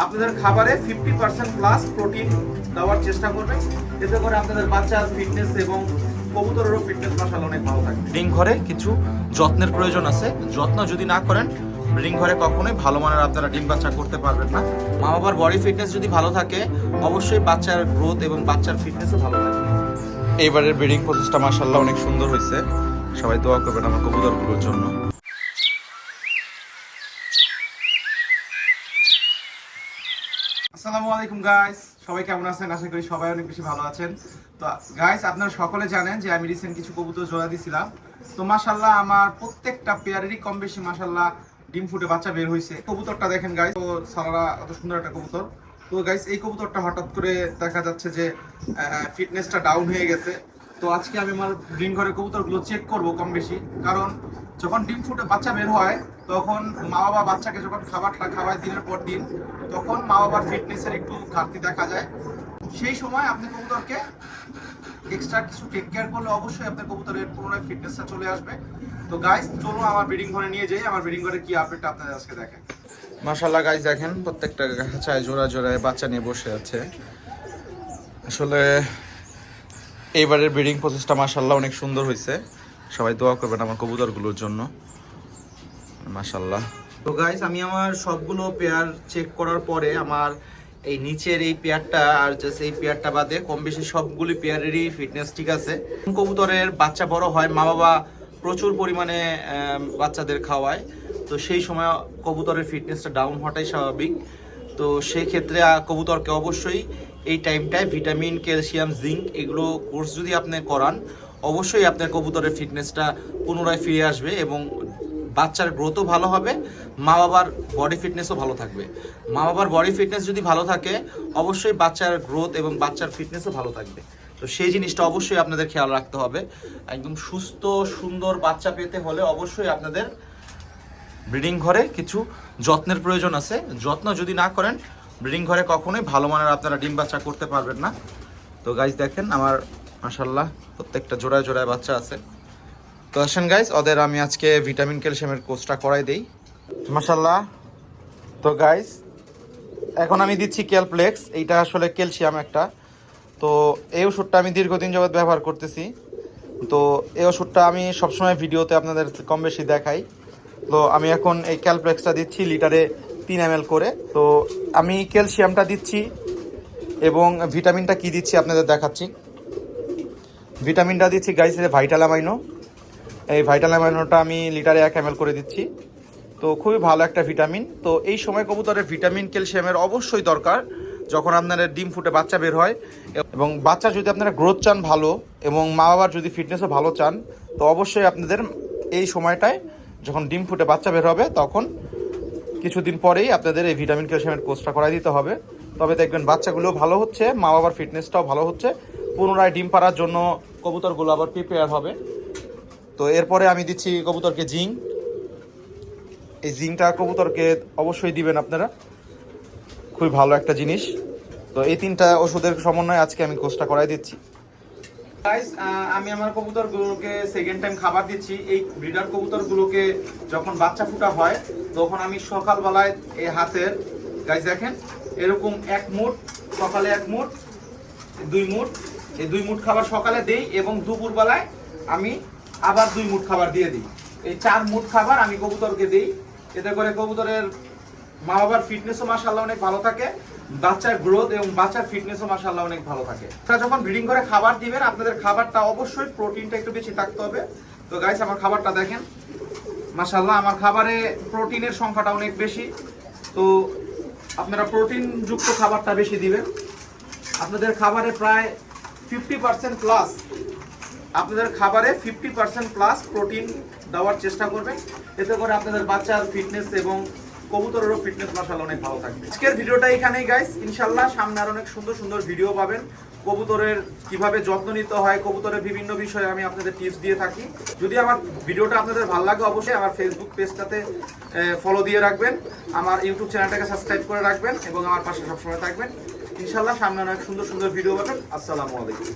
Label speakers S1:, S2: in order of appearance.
S1: আপনাদের খাবারে 50% plus protein দেওয়ার চেষ্টা করবেন, এতে করে আপনাদের বাচ্চার ফিটনেস এবং কবুতরেরও ফিটনেস মাশাআল্লাহ অনেক ভালো থাকবে। ব্রিডিং ঘরে কিছু যত্নের প্রয়োজন আছে, যত্ন যদি না করেন ব্রিডিং ঘরে কখনোই ভালো মানের আপনারা ডিম বাচ্চা করতে পারবেন না। মা বাবার বডি ফিটনেস যদি ভালো থাকে অবশ্যই বাচ্চার গ্রোথ এবং বাচ্চার ফিটনেসও ভালো থাকবে।
S2: এইবারের ব্রিডিং প্রসেসটা মাশাআল্লাহ অনেক সুন্দর হয়েছে, সবাই দোয়া করবেন আমার কবুতরগুলোর জন্য।
S1: আসসালামু আলাইকুম গাইস, সবাই কেমন আছেন? আশা করি সবাই অনেক বেশি ভালো আছেন। তো গাইস, আপনারা সকলে জানেন যে আমি রিসেন্ট কিছু কবুতর জোড়া দিয়েছিলাম। তো মাশাআল্লাহ আমার প্রত্যেকটা পেয়ারেরই কম বেশি মাশাআল্লাহ ডিম ফুটে বাচ্চা বের হয়েছে। কবুতরটা দেখেন গাইস, তো সারারা এত সুন্দর একটা কবুতর। তো গাইস এই কবুতরটা হঠাৎ করে দেখা যাচ্ছে যে ফিটনেসটা ডাউন হয়ে গেছে। তো আজকে আমি আমার ডিম ঘরে কবুতরগুলো চেক করব কম বেশি, কারণ যখন ডিম ফুটে বাচ্চা বের হয় তখন মা বাবা বাচ্চাকে যখন খাবারটা খাওয়ায় দিনের পর দিন, তখন মা বাবার ফিটনেসের একটু ঘাটতি দেখা যায়। সেই সময় আপনি কবুতরকে এক্সট্রা কিছু টেক কেয়ার করলে অবশ্যই আপনার কবুতরের পুনরায় ফিটনেসটা চলে আসবে। তো গাইস চলুন আমার ব্রিডিং ঘরে নিয়ে যাই, আমার ব্রিডিং ঘরে কি আপডেট আপনাদের আজকে দেখেন।
S2: মাশাআল্লাহ গাইস দেখেন প্রত্যেকটা খাঁচায় জোড়া জোড়ায় বাচ্চা নিয়ে বসে আছে। আসলে এইবারের ব্রিডিং প্রসেসটা মাশাআল্লাহ অনেক সুন্দর হয়েছে, সবাই দোয়া করবেন আমার কবুতরগুলোর জন্য। মাশাআল্লাহ।
S1: তো গাইস আমি আমার সবগুলো পেয়ার চেক করার পরে আমার এই নিচের এই পেয়ারটা আর জাস্ট এই পেয়ারটা বাদে কম বেশি সবগুলি পেয়ারেরই ফিটনেস ঠিক আছে। কবুতরের বাচ্চা বড় হয়, মা বাবা প্রচুর পরিমাণে বাচ্চাদের খাওয়ায়, তো সেই সময় কবুতরের ফিটনেসটা ডাউন হওয়াটাই স্বাভাবিক। তো সেই ক্ষেত্রে কবুতরকে অবশ্যই এই টাইমটায় ভিটামিন, ক্যালসিয়াম, জিঙ্ক এগুলো কোর্স যদি আপনি করান অবশ্যই আপনার কবুতরের ফিটনেসটা পুনরায় ফিরে আসবে এবং বাচ্চার গ্রোথও ভালো হবে, মা বাবার বডি ফিটনেসও ভালো থাকবে। মা বাবার বডি ফিটনেস যদি ভালো থাকে অবশ্যই বাচ্চার গ্রোথ এবং বাচ্চার ফিটনেসও ভালো থাকবে। তো সেই জিনিসটা অবশ্যই আপনাদের খেয়াল রাখতে হবে। একদম সুস্থ সুন্দর বাচ্চা পেতে হলে অবশ্যই আপনাদের ব্রিডিং ঘরে কিছু যত্নের প্রয়োজন আছে, যত্ন যদি না করেন ব্রিডিং ঘরে কখনোই ভালো মানের আপনারা ডিম বাচ্চা করতে পারবেন না। তো গাইস দেখেন আমার মাশাআল্লাহ প্রত্যেকটা জোড়ায় জোড়ায় বাচ্চা আছে। তো আসেন গাইস ওদের আমি আজকে ভিটামিন ক্যালসিয়ামের কোর্সটা করাই দেই। মাশাআল্লাহ। তো গাইস এখন আমি দিচ্ছি ক্যালপ্লেক্স, এইটা আসলে ক্যালসিয়াম একটা। তো এই ওষুধটা আমি দীর্ঘদিন যাবত ব্যবহার করতেছি। তো এই ওষুধটা আমি সবসময় ভিডিওতে আপনাদের কম বেশি দেখাই। তো আমি এখন এই ক্যালপ্লেক্সটা দিচ্ছি লিটারে 3 ml করে। তো আমি ক্যালসিয়ামটা দিচ্ছি এবং ভিটামিনটা কি দিচ্ছি আপনাদের দেখাচ্ছি। ভিটামিনটা দিচ্ছি গাইস ভাইটাল অ্যামাইনো। এই ভাইটাল অ্যামাইনোটা আমি লিটারে 1 ml করে দিচ্ছি। তো খুবই ভালো একটা ভিটামিন। তো এই সময় কবুতরের ভিটামিন ক্যালসিয়ামের অবশ্যই দরকার যখন আপনারা ডিম ফুটে বাচ্চা বের হয়, এবং বাচ্চা যদি আপনারা গ্রোথ চান ভালো এবং মা বাবার যদি ফিটনেসও ভালো চান, তো অবশ্যই আপনাদের এই সময়টায় যখন ডিম ফুটে বাচ্চা বের হবে তখন কিছুদিন পরেই আপনাদের এই ভিটামিন ক্যালসিয়ামের কোর্সটা করাই দিতে হবে। তবে দেখবেন বাচ্চাগুলো ভালো হচ্ছে, মা বাবার ফিটনেসটাও ভালো হচ্ছে, পুনরায় ডিম পাড়ার জন্য কবুতরগুলো আবার প্রিপেয়ার হবে। তো এরপরে আমি দিচ্ছি কবুতরকে জিঙ্ক। এই জিঙ্কটা কবুতরকে অবশ্যই দিবেন আপনারা, খুবই ভালো একটা জিনিস। তো এই 3টা ওষুধের সমন্বয়ে আজকে আমি কোর্সটা করাই দিচ্ছি। গাইস আমি আমার কবুতরগুলোকে সেকেন্ড টাইম খাবার দিচ্ছি। এই ব্রিডার কবুতরগুলোকে যখন বাচ্চা ফুটা হয় তখন আমি সকালবেলায় এই হাতের গাইস দেখেন এরকম 1 মুঠ, সকালে 1 মুঠ, 2 মুঠ, এই 2 মুঠ খাবার সকালে দেই এবং দুপুরবেলায় আমি আবার 2 মুঠ খাবার দিয়ে দিই। এই 4 মুঠ খাবার আমি কবুতরকে দিই। এতে করে কবুতরের মা বাবার ফিটনেসও মাশাআল্লাহ অনেক ভালো থাকে, বাচ্চার গ্রোথ এবং বাচ্চার ফিটনেসও মাশাআল্লাহ অনেক ভালো থাকে। আপনারা যখন ব্রিডিং করে খাবার দিবেন আপনাদের খাবারটা অবশ্যই প্রোটিনটা একটু বেশি থাকতে হবে। তো গাইস আমার খাবারটা দেখেন মাশাআল্লাহ আমার খাবারে প্রোটিনের সংখ্যাটা অনেক বেশি। তো আপনারা প্রোটিন যুক্ত খাবারটা বেশি দিবেন। আপনাদের খাবারে প্রায় 50% প্লাস, আপনাদের খাবারে 50% প্লাস প্রোটিন দেওয়ার চেষ্টা করবেন, এতে করে আপনাদের বাচ্চার ফিটনেস এবং কবুতরেরও ফিটনেস মাশাআল্লাহ অনেক ভালো থাকবে। আজকের ভিডিওটা এখানেই গাইস, ইনশাআল্লাহ সামনে আর অনেক সুন্দর সুন্দর ভিডিও পাবেন। কবুতরের কিভাবে যত্ন নিতে হয়, কবুতরের বিভিন্ন বিষয়ে আমি আপনাদের টিপস দিয়ে থাকি। যদি আমার ভিডিওটা আপনাদের ভালো লাগে অবশ্যই আমার ফেসবুক পেজটাতে ফলো দিয়ে রাখবেন, আমার ইউটিউব চ্যানেলটাকে সাবস্ক্রাইব করে রাখবেন এবং আমার পাশে সবসময় থাকবেন। ইনশাআল্লাহ সামনে অনেক সুন্দর সুন্দর ভিডিও পাবেন। আসসালামু আলাইকুম।